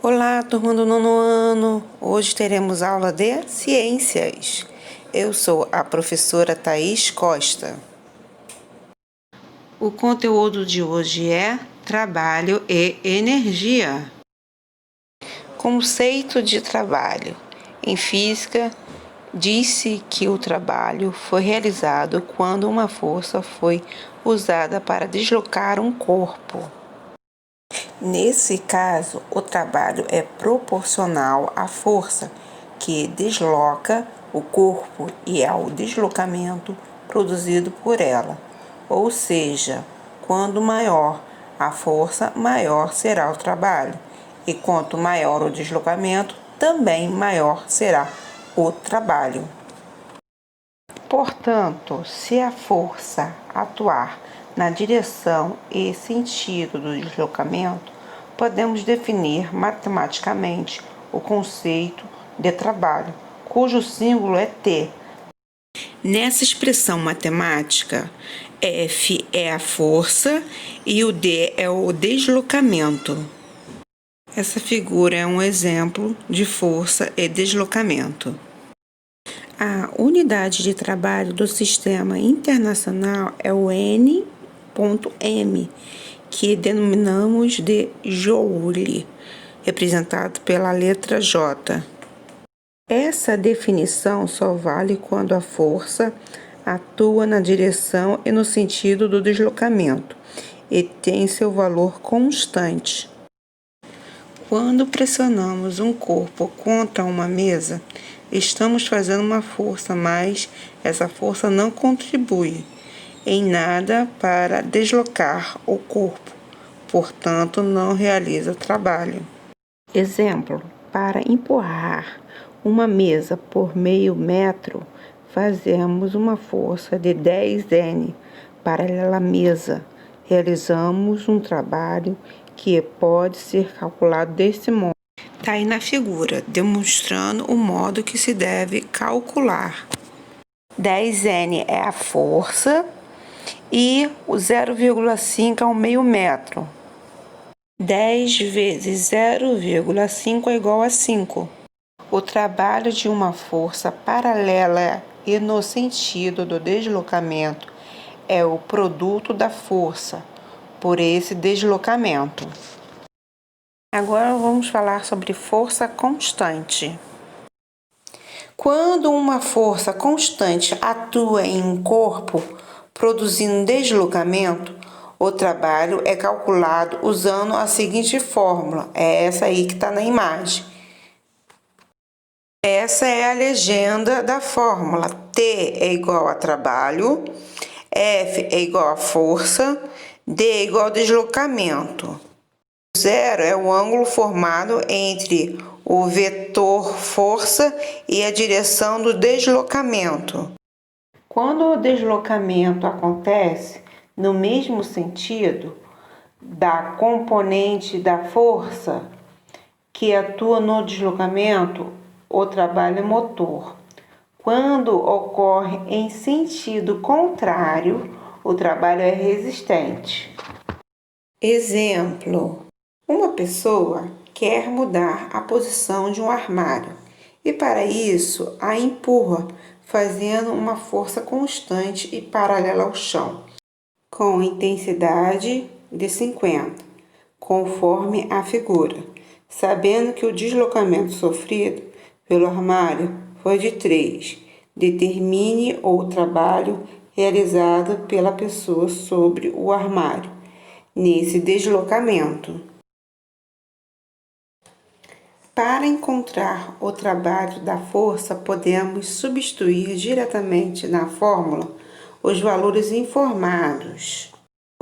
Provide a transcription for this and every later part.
Olá, turma do nono ano! Hoje teremos aula de ciências. Eu sou a professora Thaís Costa. O conteúdo de hoje é trabalho e energia. Conceito de trabalho. Em física, disse que o trabalho foi realizado quando uma força foi usada para deslocar um corpo. Nesse caso, o trabalho é proporcional à força que desloca o corpo e ao deslocamento produzido por ela. Ou seja, quando maior a força, maior será o trabalho. E quanto maior o deslocamento, também maior será o trabalho. Portanto, se a força atuar na direção e sentido do deslocamento, podemos definir matematicamente o conceito de trabalho, cujo símbolo é T. Nessa expressão matemática, F é a força e o D é o deslocamento. Essa figura é um exemplo de força e deslocamento. A unidade de trabalho do Sistema Internacional é o N.M, que denominamos de Joule, representado pela letra J. Essa definição só vale quando a força atua na direção e no sentido do deslocamento e tem seu valor constante. Quando pressionamos um corpo contra uma mesa, estamos fazendo uma força, mas essa força não contribui em nada para deslocar o corpo, portanto, não realiza trabalho. Exemplo: para empurrar uma mesa por meio metro, fazemos uma força de 10 N paralela à mesa. Realizamos um trabalho que pode ser calculado desse modo. Está aí na figura, demonstrando o modo que se deve calcular. 10N é a força e o 0,5 é o meio metro. 10 vezes 0,5 é igual a 5. O trabalho de uma força paralela e no sentido do deslocamento é o produto da força por esse deslocamento. Agora vamos falar sobre força constante. Quando uma força constante atua em um corpo, produzindo deslocamento, o trabalho é calculado usando a seguinte fórmula. É essa aí que está na imagem. Essa é a legenda da fórmula. T é igual a trabalho, F é igual a força, D é igual a deslocamento. Zero é o ângulo formado entre o vetor força e a direção do deslocamento. Quando o deslocamento acontece no mesmo sentido da componente da força que atua no deslocamento, o trabalho é motor. Quando ocorre em sentido contrário, o trabalho é resistente. Exemplo: uma pessoa quer mudar a posição de um armário e, para isso, a empurra, fazendo uma força constante e paralela ao chão, com intensidade de 50, conforme a figura, sabendo que o deslocamento sofrido pelo armário foi de 3. Determine o trabalho realizado pela pessoa sobre o armário nesse deslocamento. Para encontrar o trabalho da força, podemos substituir diretamente na fórmula os valores informados,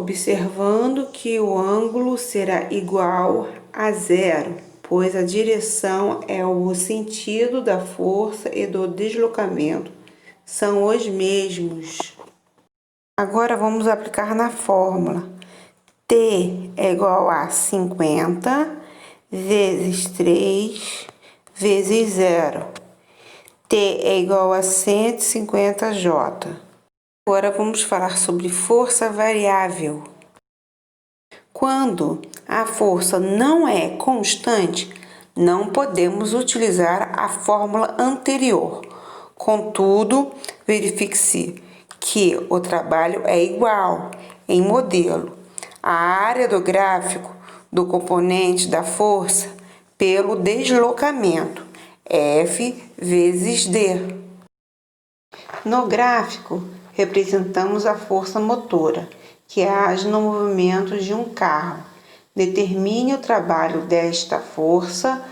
observando que o ângulo será igual a zero, pois a direção é o sentido da força e do deslocamento são os mesmos. Agora vamos aplicar na fórmula. T é igual a 50 vezes 3 vezes 0. T é igual a 150 J. Agora vamos falar sobre força variável. Quando a força não é constante, não podemos utilizar a fórmula anterior. Contudo, verifique-se que o trabalho é igual em modelo. A área do gráfico do componente da força pelo deslocamento, F vezes D. No gráfico, representamos a força motora, que age no movimento de um carro. Determine o trabalho desta força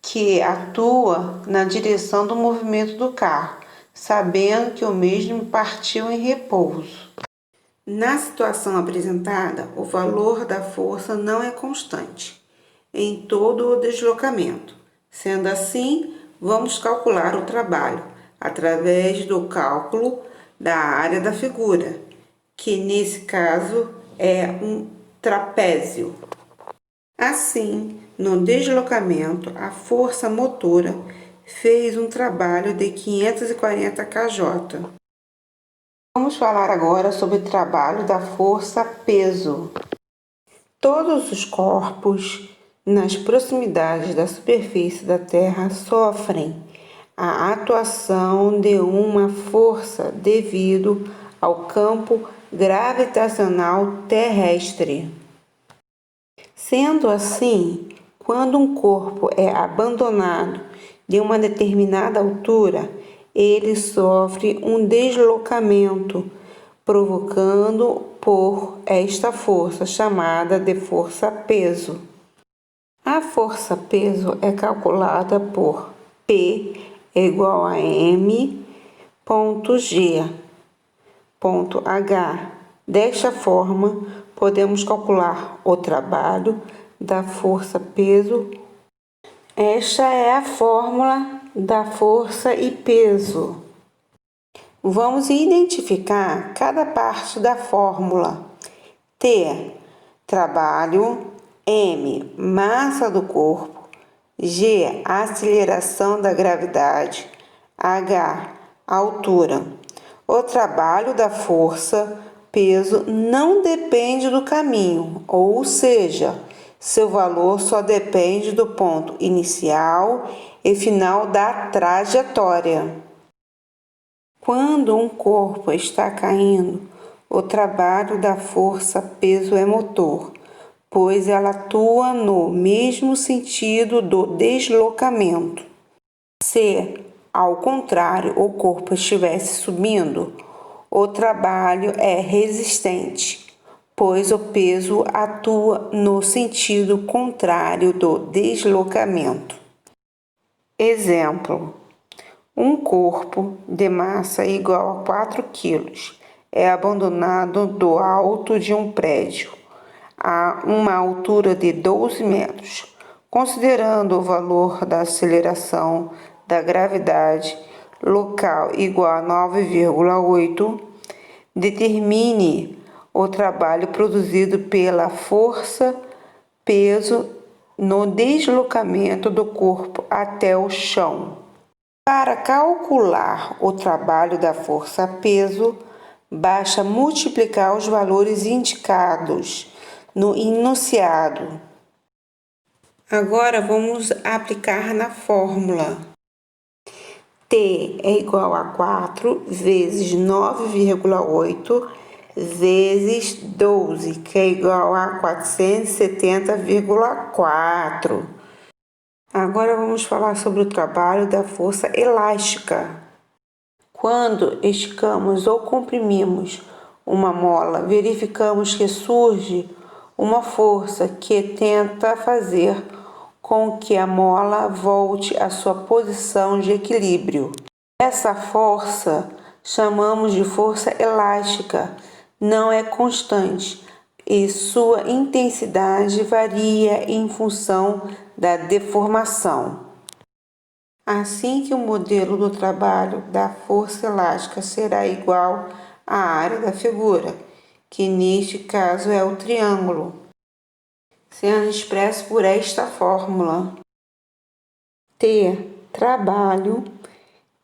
que atua na direção do movimento do carro, sabendo que o mesmo partiu em repouso. Na situação apresentada, o valor da força não é constante em todo o deslocamento. Sendo assim, vamos calcular o trabalho através do cálculo da área da figura, que nesse caso é um trapézio. Assim, no deslocamento, a força motora fez um trabalho de 540 kJ. Vamos falar agora sobre o trabalho da força-peso. Todos os corpos nas proximidades da superfície da Terra sofrem a atuação de uma força devido ao campo gravitacional terrestre. Sendo assim, quando um corpo é abandonado de uma determinada altura, ele sofre um deslocamento, provocando por esta força chamada de força-peso. A força-peso é calculada por P é igual a M ponto G ponto H. Desta forma, podemos calcular o trabalho da força-peso. Esta é a fórmula da força e peso. Vamos identificar cada parte da fórmula. T, trabalho. M, massa do corpo. G, aceleração da gravidade. H, altura. O trabalho da força, peso, não depende do caminho, ou seja, seu valor só depende do ponto inicial e final da trajetória. Quando um corpo está caindo, o trabalho da força-peso é motor, pois ela atua no mesmo sentido do deslocamento. Se, ao contrário, o corpo estivesse subindo, o trabalho é resistente, pois o peso atua no sentido contrário do deslocamento. Exemplo: um corpo de massa igual a 4 kg é abandonado do alto de um prédio a uma altura de 12 metros. Considerando o valor da aceleração da gravidade local igual a 9,8, determine o trabalho produzido pela força-peso no deslocamento do corpo até o chão. Para calcular o trabalho da força-peso, basta multiplicar os valores indicados no enunciado. Agora vamos aplicar na fórmula. T é igual a 4 vezes 9,8 vezes 12, que é igual a 470,4. Agora vamos falar sobre o trabalho da força elástica. Quando esticamos ou comprimimos uma mola, verificamos que surge uma força que tenta fazer com que a mola volte à sua posição de equilíbrio. Essa força chamamos de força elástica, não é constante e sua intensidade varia em função da deformação. Assim que o modelo do trabalho da força elástica será igual à área da figura, que neste caso é o triângulo, sendo expresso por esta fórmula. T, trabalho.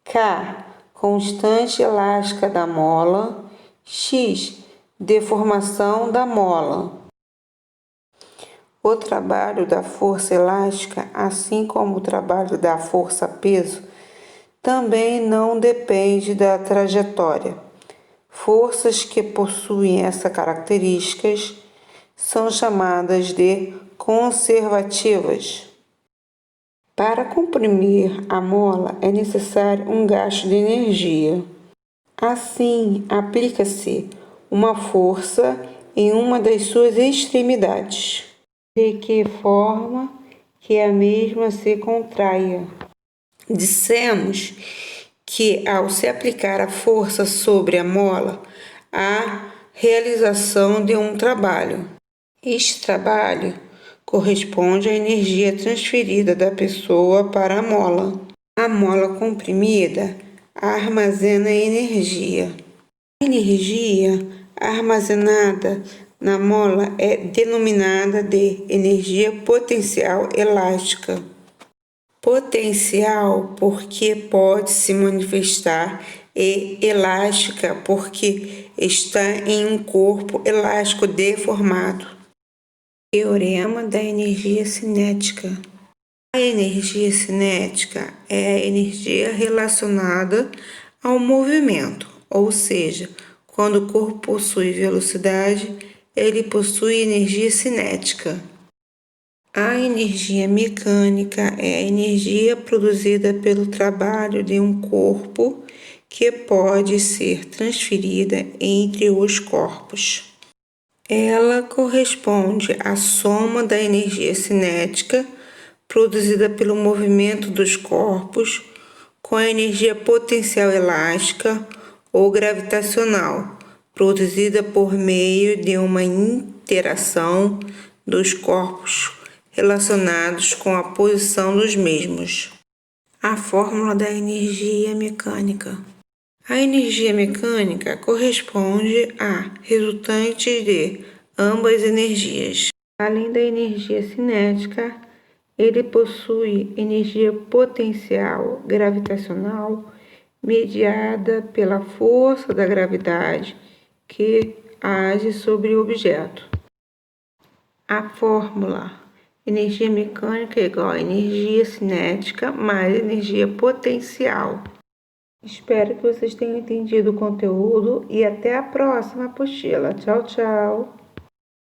K, constante elástica da mola. X, deformação da mola. O trabalho da força elástica, assim como o trabalho da força-peso, também não depende da trajetória. Forças que possuem essas características são chamadas de conservativas. Para comprimir a mola é necessário um gasto de energia. Assim, aplica-se uma força em uma das suas extremidades, de que forma que a mesma se contraia. Dissemos que, ao se aplicar a força sobre a mola, há realização de um trabalho. Este trabalho corresponde à energia transferida da pessoa para a mola. A mola comprimida armazena energia. A energia armazenada na mola é denominada de energia potencial elástica. Potencial porque pode se manifestar e elástica porque está em um corpo elástico deformado. Teorema da energia cinética. A energia cinética é a energia relacionada ao movimento, ou seja, quando o corpo possui velocidade, ele possui energia cinética. A energia mecânica é a energia produzida pelo trabalho de um corpo que pode ser transferida entre os corpos. Ela corresponde à soma da energia cinética produzida pelo movimento dos corpos com a energia potencial elástica ou gravitacional produzida por meio de uma interação dos corpos relacionados com a posição dos mesmos. A fórmula da energia mecânica. A energia mecânica corresponde a resultante de ambas energias. Além da energia cinética, ele possui energia potencial gravitacional mediada pela força da gravidade que age sobre o objeto. A fórmula: energia mecânica é igual a energia cinética mais energia potencial. Espero que vocês tenham entendido o conteúdo e até a próxima apostila. Tchau, tchau!